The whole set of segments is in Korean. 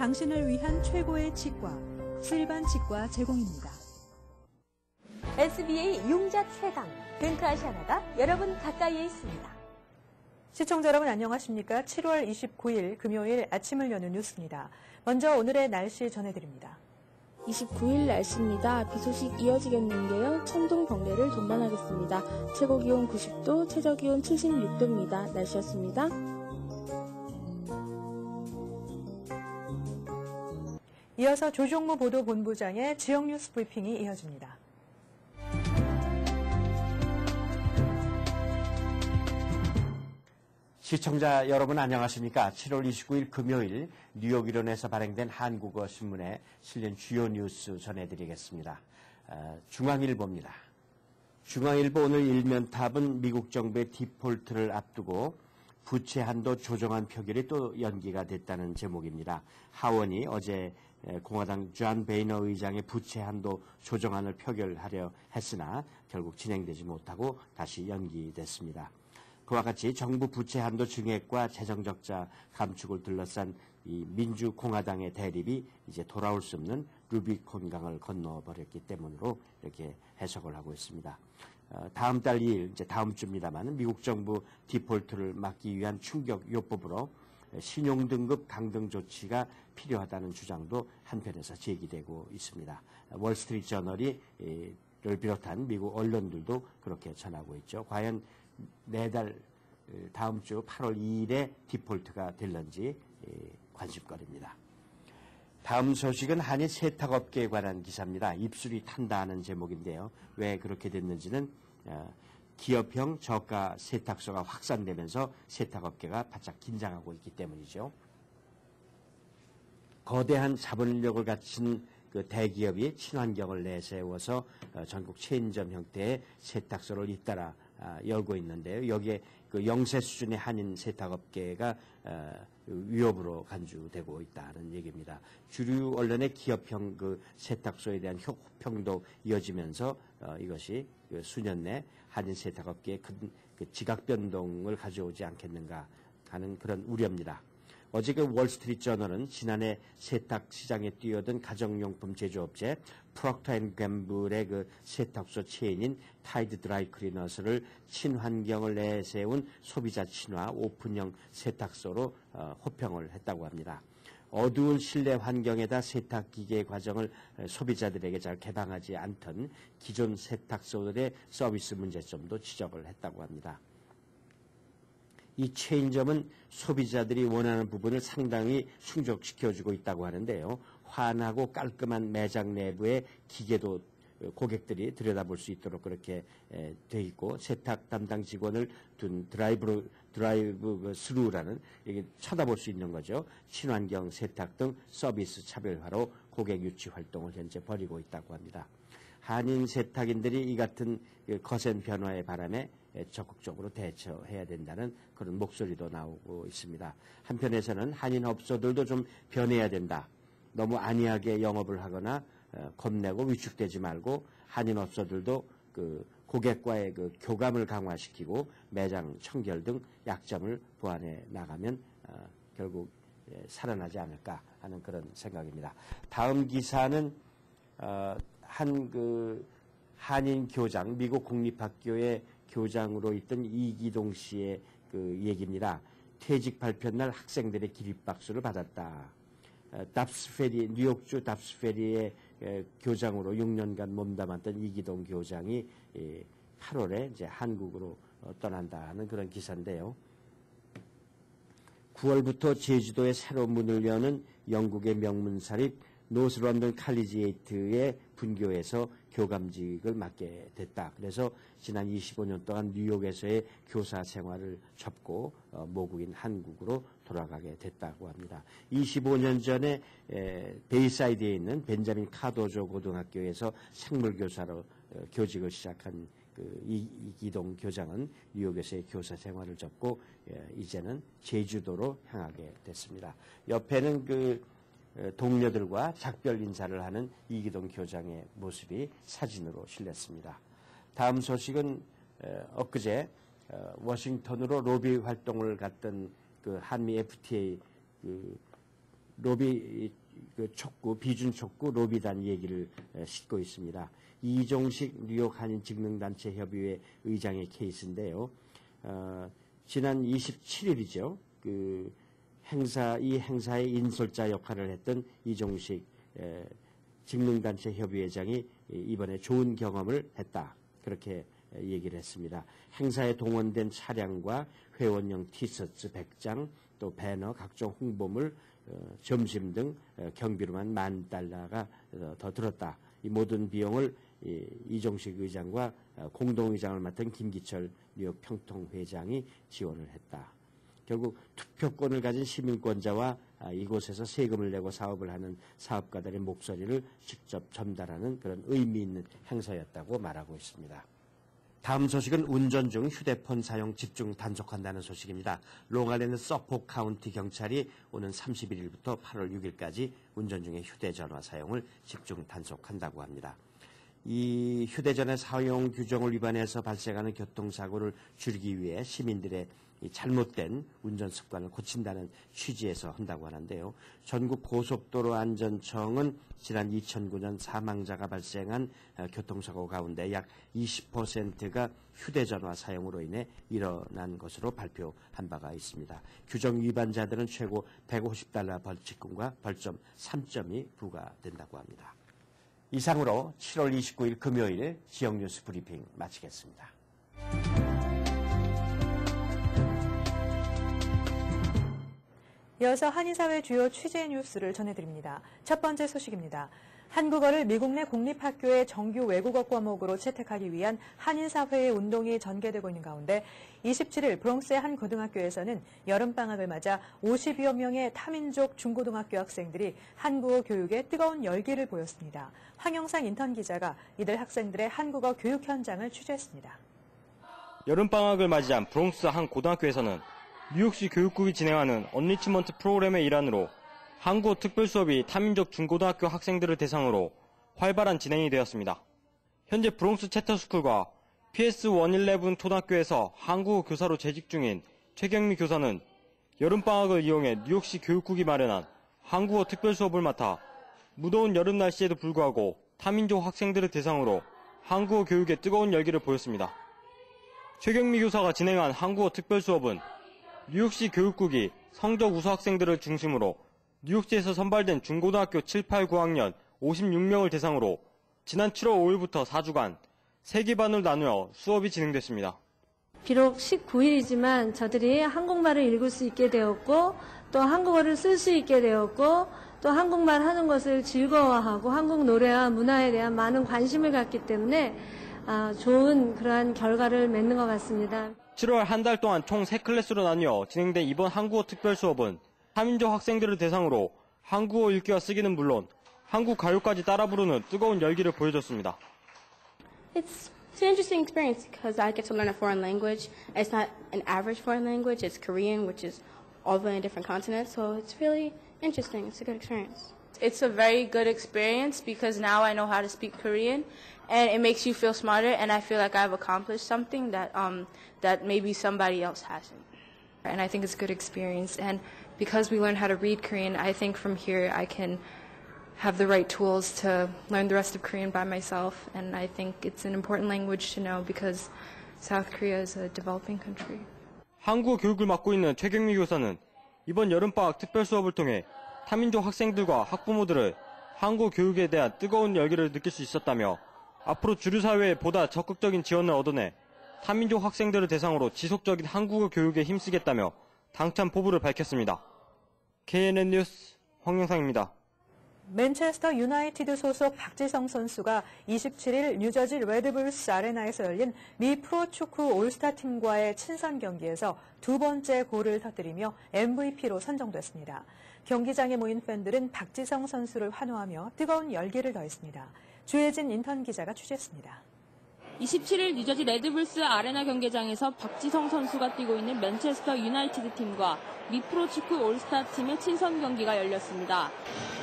당신을 위한 최고의 치과, 수일반 치과 제공입니다. SBA 융자 최강, 벤트아시아나가 여러분 가까이에 있습니다. 시청자 여러분 안녕하십니까? 7월 29일 금요일 아침을 여는 뉴스입니다. 먼저 오늘의 날씨 전해드립니다. 29일 날씨입니다. 비 소식 이어지겠는데요. 천둥 번개를 동반하겠습니다. 최고 기온 90도, 최저 기온 76도입니다. 날씨였습니다. 이어서 조종무 보도본부장의 지역 뉴스 브리핑이 이어집니다. 시청자 여러분 안녕하십니까? 7월 29일 금요일 뉴욕 일원에서 발행된 한국어 신문에 실린 주요 뉴스 전해드리겠습니다. 중앙일보입니다. 중앙일보 오늘 일면탑은 미국 정부의 디폴트를 앞두고 부채 한도 조정안 표결이 또 연기가 됐다는 제목입니다. 하원이 어제 공화당 존 베이너 의장의 부채 한도 조정안을 표결하려 했으나 결국 진행되지 못하고 다시 연기됐습니다. 그와 같이 정부 부채 한도 증액과 재정 적자 감축을 둘러싼 이 민주공화당의 대립이 이제 돌아올 수 없는 루비콘강을 건너버렸기 때문으로 이렇게 해석을 하고 있습니다. 다음 달 2일, 이제 다음 주입니다만 미국 정부 디폴트를 막기 위한 충격 요법으로 신용등급 강등 조치가 필요하다는 주장도 한편에서 제기되고 있습니다. 월스트리트 저널이 를 비롯한 미국 언론들도 그렇게 전하고 있죠. 과연 내달 다음 주 8월 2일에 디폴트가 될런지 관심거리입니다. 다음 소식은 한일 세탁업계에 관한 기사입니다. 입술이 탄다는 제목인데요. 왜 그렇게 됐는지는 기업형 저가 세탁소가 확산되면서 세탁업계가 바짝 긴장하고 있기 때문이죠. 거대한 자본력을 갖춘 그 대기업이 친환경을 내세워서 전국 체인점 형태의 세탁소를 잇따라 열고 있는데요. 여기에 그 영세 수준의 한인 세탁업계가 위협으로 간주되고 있다는 얘기입니다. 주류 언론의 기업형 그 세탁소에 대한 호평도 이어지면서 이것이 수년 내 한인 세탁업계의 큰 그 지각 변동을 가져오지 않겠는가 하는 그런 우려입니다. 어제 그 월스트리트 저널은 지난해 세탁 시장에 뛰어든 가정용품 제조업체 프록터 앤 갬블의 그 세탁소 체인인 타이드 드라이 클리너스를 친환경을 내세운 소비자 친화 오픈형 세탁소로 호평을 했다고 합니다. 어두운 실내 환경에다 세탁 기계 과정을 소비자들에게 잘 개방하지 않던 기존 세탁소들의 서비스 문제점도 지적을 했다고 합니다. 이 체인점은 소비자들이 원하는 부분을 상당히 충족시켜주고 있다고 하는데요. 환하고 깔끔한 매장 내부의 기계도 고객들이 들여다볼 수 있도록 그렇게 돼 있고 세탁 담당 직원을 둔 드라이브 스루라는 이게 쳐다볼 수 있는 거죠. 친환경 세탁 등 서비스 차별화로 고객 유치 활동을 현재 벌이고 있다고 합니다. 한인 세탁인들이 이 같은 거센 변화의 바람에 적극적으로 대처해야 된다는 그런 목소리도 나오고 있습니다. 한편에서는 한인 업소들도 좀 변해야 된다. 너무 안이하게 영업을 하거나 겁내고 위축되지 말고 한인 업소들도 그 고객과의 그 교감을 강화시키고 매장 청결 등 약점을 보완해 나가면 결국 살아나지 않을까 하는 그런 생각입니다. 다음 기사는 한인 교장, 미국 공립학교의 교장으로 있던 이기동 씨의 그 얘기입니다. 퇴직 발표 날 학생들의 기립박수를 받았다. 뉴욕주 답스페리의 교장으로 6년간 몸담았던 이기동 교장이 8월에 이제 한국으로 떠난다는 그런 기사인데요. 9월부터 제주도에 새로 문을 여는 영국의 명문사립 노스런던 칼리지에이트의 분교에서 교감직을 맡게 됐다. 그래서 지난 25년 동안 뉴욕에서의 교사 생활을 접고 모국인 한국으로 돌아가게 됐다고 합니다. 25년 전에 베이사이드에 있는 벤자민 카도조 고등학교에서 생물교사로 교직을 시작한 그 이기동 교장은 뉴욕에서의 교사 생활을 접고 이제는 제주도로 향하게 됐습니다. 옆에는 그 동료들과 작별 인사를 하는 이기동 교장의 모습이 사진으로 실렸습니다. 다음 소식은 엊그제 워싱턴으로 로비 활동을 갔던 그 한미 FTA 로비 촉구, 비준 촉구 로비단 얘기를 싣고 있습니다. 이종식 뉴욕 한인 직능단체 협의회 의장의 케이스인데요. 지난 27일이죠. 이 행사의 인솔자 역할을 했던 이종식 직능단체 협의회장이 이번에 좋은 경험을 했다. 그렇게 얘기를 했습니다. 행사에 동원된 차량과 회원용 티셔츠 100장, 또 배너, 각종 홍보물, 점심 등 경비로만 $10,000가 더 들었다. 이 모든 비용을 이종식 의장과 공동의장을 맡은 김기철 뉴욕 평통회장이 지원을 했다. 결국 투표권을 가진 시민권자와 이곳에서 세금을 내고 사업을 하는 사업가들의 목소리를 직접 전달하는 그런 의미 있는 행사였다고 말하고 있습니다. 다음 소식은 운전 중 휴대폰 사용 집중 단속한다는 소식입니다. 롱아일랜드 서포크 카운티 경찰이 오는 31일부터 8월 6일까지 운전 중에 휴대전화 사용을 집중 단속한다고 합니다. 이 휴대전화 사용 규정을 위반해서 발생하는 교통사고를 줄이기 위해 시민들의 이 잘못된 운전 습관을 고친다는 취지에서 한다고 하는데요. 전국 고속도로 안전청은 지난 2009년 사망자가 발생한 교통사고 가운데 약 20%가 휴대전화 사용으로 인해 일어난 것으로 발표한 바가 있습니다. 규정 위반자들은 최고 $150 벌칙금과 벌점 3점이 부과된다고 합니다. 이상으로 7월 29일 금요일 지역 뉴스 브리핑 마치겠습니다. 이어서 한인사회 주요 취재 뉴스를 전해드립니다. 첫 번째 소식입니다. 한국어를 미국 내 공립학교의 정규 외국어 과목으로 채택하기 위한 한인사회의 운동이 전개되고 있는 가운데 27일 브롱스의 한 고등학교에서는 여름방학을 맞아 50여 명의 타민족 중고등학교 학생들이 한국어 교육에 뜨거운 열기를 보였습니다. 황영상 인턴 기자가 이들 학생들의 한국어 교육 현장을 취재했습니다. 여름방학을 맞이한 브롱스 한 고등학교에서는 뉴욕시 교육국이 진행하는 언리치먼트 프로그램의 일환으로 한국어 특별 수업이 타민족 중고등학교 학생들을 대상으로 활발한 진행이 되었습니다. 현재 브롱스 채터스쿨과 PS111 초등학교에서 한국어 교사로 재직 중인 최경미 교사는 여름방학을 이용해 뉴욕시 교육국이 마련한 한국어 특별 수업을 맡아 무더운 여름 날씨에도 불구하고 타민족 학생들을 대상으로 한국어 교육에 뜨거운 열기를 보였습니다. 최경미 교사가 진행한 한국어 특별 수업은 뉴욕시 교육국이 성적 우수 학생들을 중심으로 뉴욕시에서 선발된 중고등학교 7, 8, 9학년 56명을 대상으로 지난 7월 5일부터 4주간 3기반으로 나누어 수업이 진행됐습니다. 비록 19일이지만 저들이 한국말을 읽을 수 있게 되었고 또 한국어를 쓸 수 있게 되었고 또 한국말 하는 것을 즐거워하고 한국 노래와 문화에 대한 많은 관심을 갖기 때문에 좋은 그러한 결과를 맺는 것 같습니다. 7월 한 달 동안 총 3클래스로 나뉘어 진행된 이번 한국어 특별 수업은 타민족 학생들을 대상으로 한국어 읽기와 쓰기는 물론 한국 가요까지 따라 부르는 뜨거운 열기를 보여줬습니다. It's an interesting experience because I get to learn a foreign language. It's not an average foreign language. It's Korean, which is all the way in different continents. So it's really interesting. It's a good experience. It's a very good experience because now I know how to speak Korean, and it makes you feel smarter, and I feel like I've accomplished something that that maybe somebody else hasn't. And I think it's a good experience, and because we learn how to read Korean, I think from here I can have the right tools to learn the rest of Korean by myself, and I think it's an important language to know because South Korea is a developing country. 한국어 교육을 맡고 있는 최경미 교사는 이번 여름방학 특별 수업을 통해 타민족 학생들과 학부모들을 한국어 교육에 대한 뜨거운 열기를 느낄 수 있었다며 앞으로 주류 사회에 보다 적극적인 지원을 얻어내 타민족 학생들을 대상으로 지속적인 한국어 교육에 힘쓰겠다며 당찬 포부를 밝혔습니다. KNN 뉴스 황영상입니다. 맨체스터 유나이티드 소속 박지성 선수가 27일 뉴저지 레드불스 아레나에서 열린 미 프로축구 올스타 팀과의 친선 경기에서 두 번째 골을 터뜨리며 MVP로 선정됐습니다. 경기장에 모인 팬들은 박지성 선수를 환호하며 뜨거운 열기를 더했습니다. 주혜진 인턴 기자가 취재했습니다. 27일 뉴저지 레드불스 아레나 경기장에서 박지성 선수가 뛰고 있는 맨체스터 유나이티드 팀과 미 프로축구 올스타 팀의 친선 경기가 열렸습니다.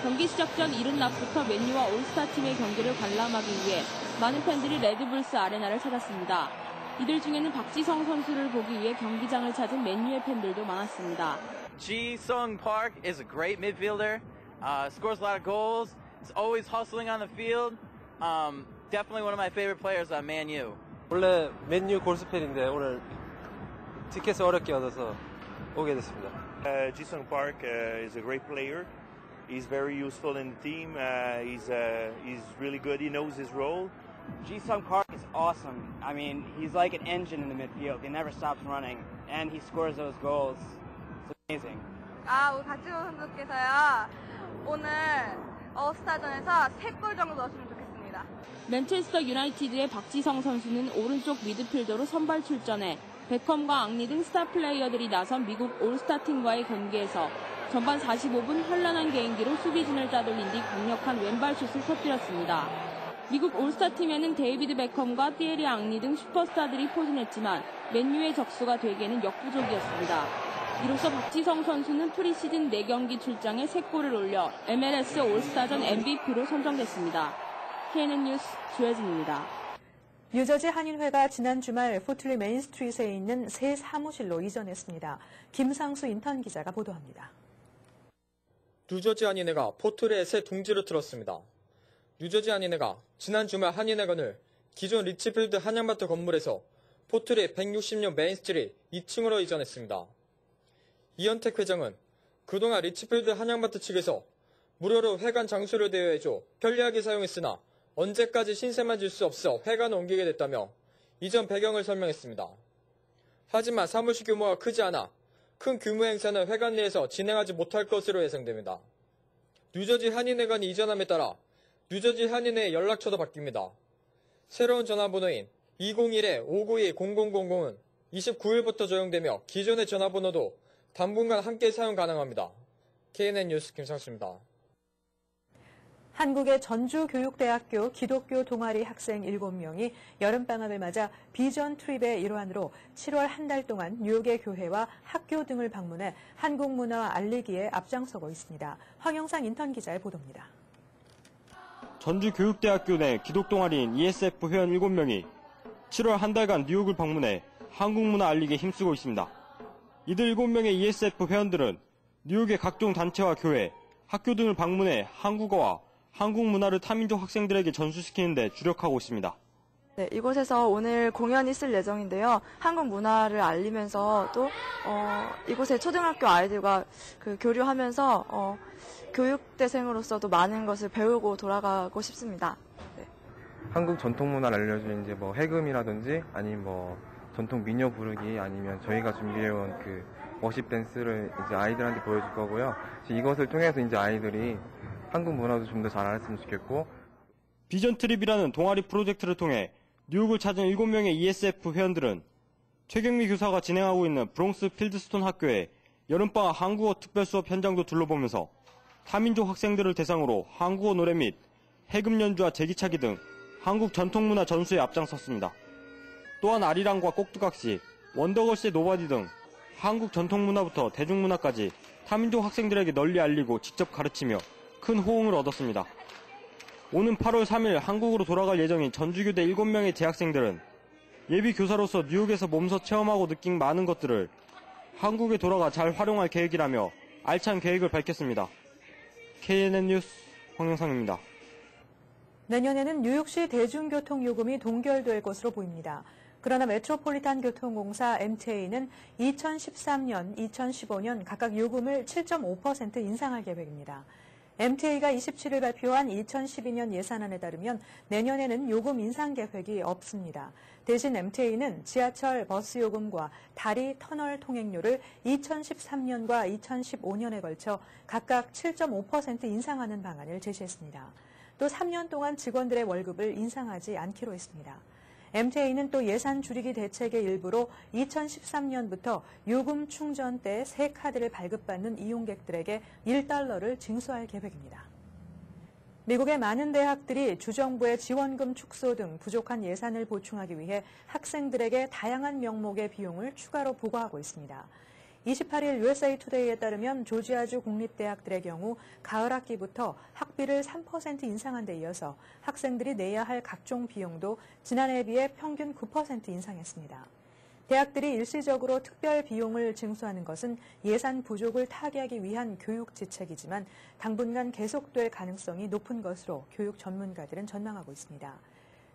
경기 시작 전 이른 낮부터 맨유와 올스타 팀의 경기를 관람하기 위해 많은 팬들이 레드불스 아레나를 찾았습니다. 이들 중에는 박지성 선수를 보기 위해 경기장을 찾은 맨유의 팬들도 많았습니다. Ji-Sung Park is a great midfielder, scores a lot of goals, is always hustling on the field. Definitely one of my favorite players on Man U. 원래 맨유 골스팬인데 오늘 티켓을 어렵게 얻어서 오게 됐습니다. Ji-Sung Park is a great player. He's very useful in the team. He's really good. He knows his role. Ji-Sung Park is awesome. I mean, he's like an engine in the midfield. He never stops running, and he scores those goals. It's amazing. 우리 박지성 선수께서요 오늘 올스타전에서 3골 정도 넣었으면 좋겠습니다. 맨체스터 유나이티드의 박지성 선수는 오른쪽 미드필더로 선발 출전해 베컴과 앙리 등 스타 플레이어들이 나선 미국 올스타 팀과의 경기에서 전반 45분 현란한 개인기로 수비진을 따돌린 뒤 강력한 왼발 슛을 터뜨렸습니다. 미국 올스타 팀에는 데이비드 베컴과 티에리 앙리 등 슈퍼스타들이 포진했지만 맨유의 적수가 되기에는 역부족이었습니다. 이로써 박지성 선수는 프리시즌 4경기 출장에 3골을 올려 MLS 올스타전 MVP로 선정됐습니다. KNN 뉴스 조혜진입니다. 뉴저지 한인회가 지난 주말 포틀리 메인스트리트에 있는 새 사무실로 이전했습니다. 김상수 인턴 기자가 보도합니다. 뉴저지 한인회가 포틀리에 새 둥지를 틀었습니다. 뉴저지 한인회가 지난 주말 한인회관을 기존 리치필드 한양마트 건물에서 포틀리 160년 메인스트리트 2층으로 이전했습니다. 이현택 회장은 그동안 리치필드 한양마트 측에서 무료로 회관 장소를 대여해줘 편리하게 사용했으나 언제까지 신세만 질 수 없어 회관을 옮기게 됐다며 이전 배경을 설명했습니다. 하지만 사무실 규모가 크지 않아 큰 규모 행사는 회관 내에서 진행하지 못할 것으로 예상됩니다. 뉴저지 한인회관이 이전함에 따라 뉴저지 한인회의 연락처도 바뀝니다. 새로운 전화번호인 201-592-0000은 29일부터 적용되며 기존의 전화번호도 당분간 함께 사용 가능합니다. KNN 뉴스 김상수입니다. 한국의 전주교육대학교 기독교 동아리 학생 7명이 여름방학을 맞아 비전 트립의 일환으로 7월 한 달 동안 뉴욕의 교회와 학교 등을 방문해 한국 문화 알리기에 앞장서고 있습니다. 황영상 인턴 기자의 보도입니다. 전주교육대학교 내 기독동아리인 ESF 회원 7명이 7월 한 달간 뉴욕을 방문해 한국 문화 알리기에 힘쓰고 있습니다. 이들 7명의 ESF 회원들은 뉴욕의 각종 단체와 교회, 학교 등을 방문해 한국어와 한국 문화를 타민족 학생들에게 전수시키는 데 주력하고 있습니다. 네, 이곳에서 오늘 공연이 있을 예정인데요. 한국 문화를 알리면서 또 이곳의 초등학교 아이들과 교류하면서 교육대생으로서도 많은 것을 배우고 돌아가고 싶습니다. 네. 한국 전통 문화를 알려주는 이제 해금이라든지 아니면 전통 민요 부르기 아니면 저희가 준비해온 워십 댄스를 이제 아이들한테 보여줄 거고요. 이것을 통해서 이제 아이들이 한국 문화도 좀 더 잘 알았으면 좋겠고. 비전 트립이라는 동아리 프로젝트를 통해 뉴욕을 찾은 7명의 ESF 회원들은 최경미 교사가 진행하고 있는 브롱스 필드스톤 학교의 여름방학 한국어 특별 수업 현장도 둘러보면서 타민족 학생들을 대상으로 한국어 노래 및 해금 연주와 제기차기 등 한국 전통문화 전수에 앞장섰습니다. 또한 아리랑과 꼭두각시, 원더걸스의 노바디 등 한국 전통문화부터 대중문화까지 타민족 학생들에게 널리 알리고 직접 가르치며 큰 호응을 얻었습니다. 오는 8월 3일 한국으로 돌아갈 예정인 전주교대 7명의 재학생들은 예비 교사로서 뉴욕에서 몸소 체험하고 느낀 많은 것들을 한국에 돌아가 잘 활용할 계획이라며 알찬 계획을 밝혔습니다. KNN 뉴스 황영상입니다. 내년에는 뉴욕시 대중교통 요금이 동결될 것으로 보입니다. 그러나 메트로폴리탄 교통공사 MTA는 2013년, 2015년 각각 요금을 7.5% 인상할 계획입니다. MTA가 27일 발표한 2012년 예산안에 따르면 내년에는 요금 인상 계획이 없습니다. 대신 MTA는 지하철 버스 요금과 다리 터널 통행료를 2013년과 2015년에 걸쳐 각각 7.5% 인상하는 방안을 제시했습니다. 또 3년 동안 직원들의 월급을 인상하지 않기로 했습니다. MTA는 또 예산 줄이기 대책의 일부로 2013년부터 요금 충전 때 새 카드를 발급받는 이용객들에게 $1를 징수할 계획입니다. 미국의 많은 대학들이 주정부의 지원금 축소 등 부족한 예산을 보충하기 위해 학생들에게 다양한 명목의 비용을 추가로 부과하고 있습니다. 28일 USA 투데이에 따르면 조지아주 공립대학들의 경우 가을 학기부터 학비를 3% 인상한 데 이어서 학생들이 내야 할 각종 비용도 지난해에 비해 평균 9% 인상했습니다. 대학들이 일시적으로 특별 비용을 징수하는 것은 예산 부족을 타개하기 위한 교육 지책이지만 당분간 계속될 가능성이 높은 것으로 교육 전문가들은 전망하고 있습니다.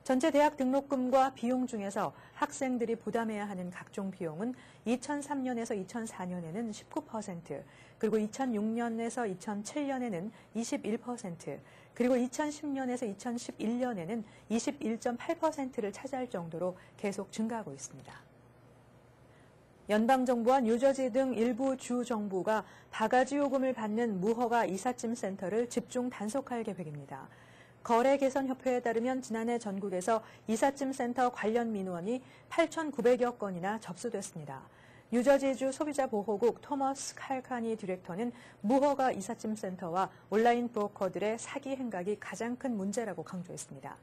전체 대학 등록금과 비용 중에서 학생들이 부담해야 하는 각종 비용은 2003년에서 2004년에는 19%, 그리고 2006년에서 2007년에는 21%, 그리고 2010년에서 2011년에는 21.8%를 차지할 정도로 계속 증가하고 있습니다. 연방정부와 뉴저지 등 일부 주 정부가 바가지 요금을 받는 무허가 이삿짐 센터를 집중 단속할 계획입니다. 거래개선협회에 따르면 지난해 전국에서 이삿짐 센터 관련 민원이 8,900여 건이나 접수됐습니다. 뉴저지주 소비자보호국 토머스 칼카니 디렉터는 무허가 이삿짐 센터와 온라인 브로커들의 사기 행각이 가장 큰 문제라고 강조했습니다.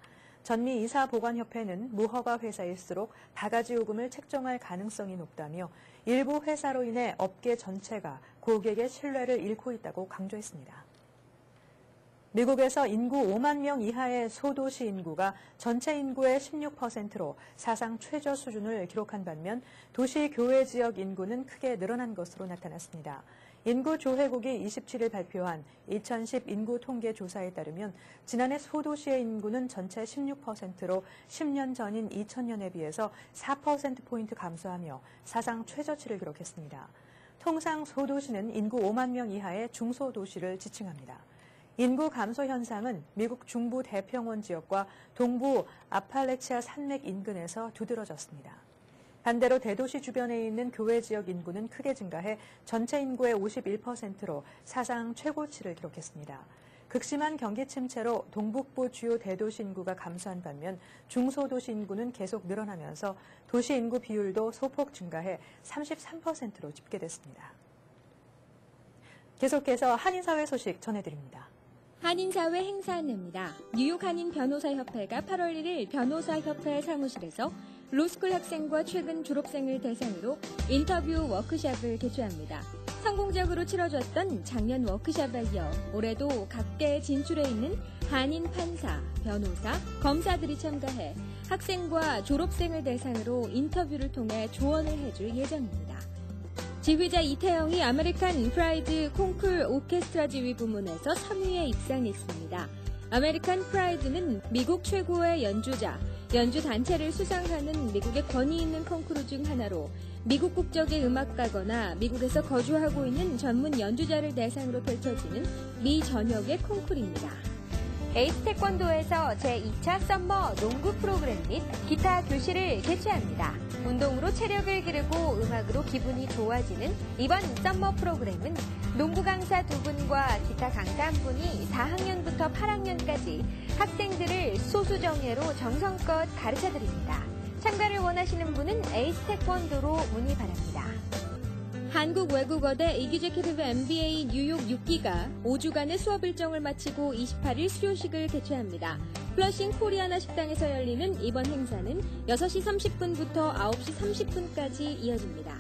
전미 이사보관협회는 무허가 회사일수록 바가지 요금을 책정할 가능성이 높다며 일부 회사로 인해 업계 전체가 고객의 신뢰를 잃고 있다고 강조했습니다. 미국에서 인구 5만 명 이하의 소도시 인구가 전체 인구의 16%로 사상 최저 수준을 기록한 반면 도시 교외 지역 인구는 크게 늘어난 것으로 나타났습니다. 인구조회국이 27일 발표한 2010 인구 통계 조사에 따르면 지난해 소도시의 인구는 전체 16%로 10년 전인 2000년에 비해서 4%포인트 감소하며 사상 최저치를 기록했습니다. 통상 소도시는 인구 5만 명 이하의 중소도시를 지칭합니다. 인구 감소 현상은 미국 중부 대평원 지역과 동부 아팔레치아 산맥 인근에서 두드러졌습니다. 반대로 대도시 주변에 있는 교외 지역 인구는 크게 증가해 전체 인구의 51%로 사상 최고치를 기록했습니다. 극심한 경기 침체로 동북부 주요 대도시 인구가 감소한 반면 중소도시 인구는 계속 늘어나면서 도시 인구 비율도 소폭 증가해 33%로 집계됐습니다. 계속해서 한인사회 소식 전해드립니다. 한인사회 행사 안내입니다. 뉴욕 한인 변호사협회가 8월 1일 변호사협회 사무실에서 로스쿨 학생과 최근 졸업생을 대상으로 인터뷰 워크숍을 개최합니다. 성공적으로 치러졌던 작년 워크숍에 이어 올해도 각계에 진출해 있는 한인 판사, 변호사, 검사들이 참가해 학생과 졸업생을 대상으로 인터뷰를 통해 조언을 해줄 예정입니다. 지휘자 이태영이 아메리칸 프라이드 콩쿨 오케스트라 지휘 부문에서 3위에 입상했습니다. 아메리칸 프라이드는 미국 최고의 연주자, 연주 단체를 수상하는 미국의 권위 있는 콩쿠르 중 하나로 미국 국적의 음악가거나 미국에서 거주하고 있는 전문 연주자를 대상으로 펼쳐지는 미 전역의 콩쿠르입니다. 에이스 태권도에서 제2차 썸머 농구 프로그램 및 기타 교실을 개최합니다. 운동으로 체력을 기르고 음악으로 기분이 좋아지는 이번 썸머 프로그램은 농구 강사 2분과 기타 강사 1분이 4학년부터 8학년까지 학생들을 소수정예로 정성껏 가르쳐드립니다. 참가를 원하시는 분은 에이스 태권도로 문의 바랍니다. 한국외국어대 이규재캐리브 MBA 뉴욕 6기가 5주간의 수업 일정을 마치고 28일 수료식을 개최합니다. 플러싱 코리아나 식당에서 열리는 이번 행사는 6시 30분부터 9시 30분까지 이어집니다.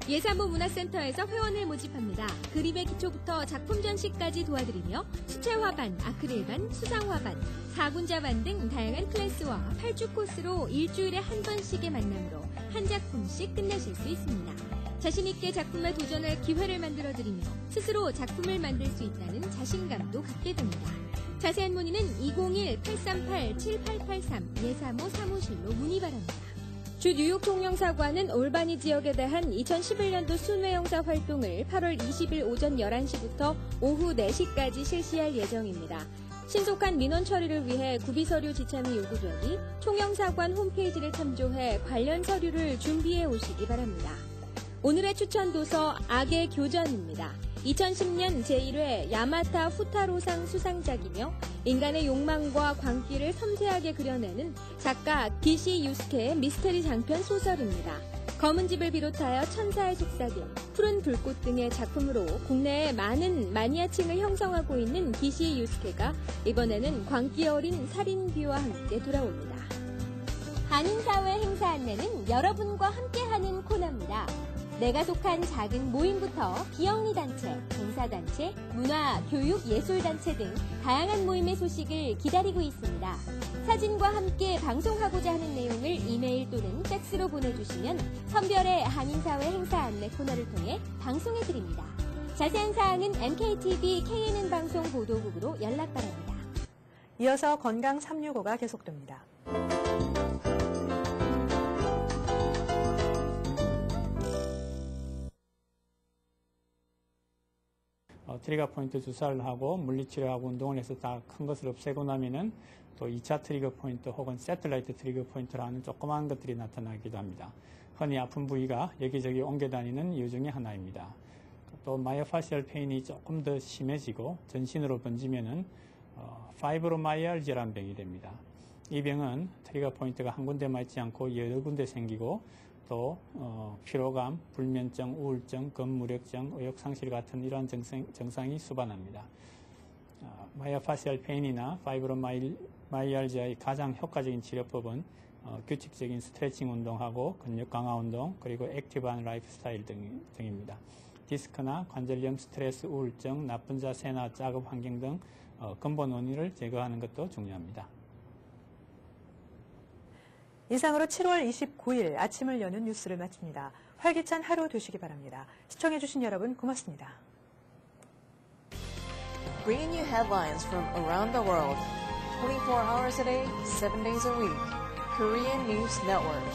예산부 문화센터에서 회원을 모집합니다. 그림의 기초부터 작품 전시까지 도와드리며 수채화반, 아크릴반, 수상화반, 4군자반 등 다양한 클래스와 8주 코스로 일주일에 한 번씩의 만남으로 한 작품씩 끝내실 수 있습니다. 자신있게 작품에 도전할 기회를 만들어드리며 스스로 작품을 만들 수 있다는 자신감도 갖게 됩니다. 자세한 문의는 201-838-7883 예사모 사무실로 문의 바랍니다. 주 뉴욕 총영사관은 올바니 지역에 대한 2011년도 순회영사 활동을 8월 20일 오전 11시부터 오후 4시까지 실시할 예정입니다. 신속한 민원 처리를 위해 구비서류 지참이 요구되니 총영사관 홈페이지를 참조해 관련 서류를 준비해 오시기 바랍니다. 오늘의 추천 도서 악의 교전입니다. 2010년 제1회 야마타 후타로상 수상작이며 인간의 욕망과 광기를 섬세하게 그려내는 작가 기시 유스케의 미스테리 장편 소설입니다. 검은 집을 비롯하여 천사의 속삭임, 푸른 불꽃 등의 작품으로 국내에 많은 마니아층을 형성하고 있는 기시 유스케가 이번에는 광기 어린 살인비와 함께 돌아옵니다. 한인사회 행사 안내는 여러분과 함께하는 코너입니다. 내가 속한 작은 모임부터 비영리단체, 봉사단체, 문화, 교육, 예술단체 등 다양한 모임의 소식을 기다리고 있습니다. 사진과 함께 방송하고자 하는 내용을 이메일 또는 팩스로 보내주시면 선별의 한인사회 행사 안내 코너를 통해 방송해드립니다. 자세한 사항은 MKTV KNN 방송 보도국으로 연락 바랍니다. 이어서 건강 365가 계속됩니다. 트리거 포인트 주사를 하고 물리치료하고 운동을 해서 다 큰 것을 없애고 나면은 또 2차 트리거 포인트 혹은 세틀라이트 트리거 포인트라는 조그마한 것들이 나타나기도 합니다. 흔히 아픈 부위가 여기저기 옮겨 다니는 이유 중에 하나입니다. 또 마이오파시얼 페인이 조금 더 심해지고 전신으로 번지면은 파이브로마이알지라는 병이 됩니다. 이 병은 트리거 포인트가 한 군데만 있지 않고 여러 군데 생기고 또 피로감, 불면증, 우울증, 근무력증, 의욕상실 같은 이러한 증상이 수반합니다. 마이오파시얼 페인이나 파이브로마이알지아의 가장 효과적인 치료법은 규칙적인 스트레칭 운동하고 근육 강화 운동 그리고 액티브한 라이프 스타일 등입니다. 디스크나 관절염, 스트레스, 우울증, 나쁜 자세나 작업 환경 등 근본 원인을 제거하는 것도 중요합니다. 이상으로 7월 29일 아침을 여는 뉴스를 마칩니다. 활기찬 하루 되시기 바랍니다. 시청해주신 여러분 고맙습니다. Bringing you headlines from around the world, 24 hours a day, 7 days a week. Korean News Network.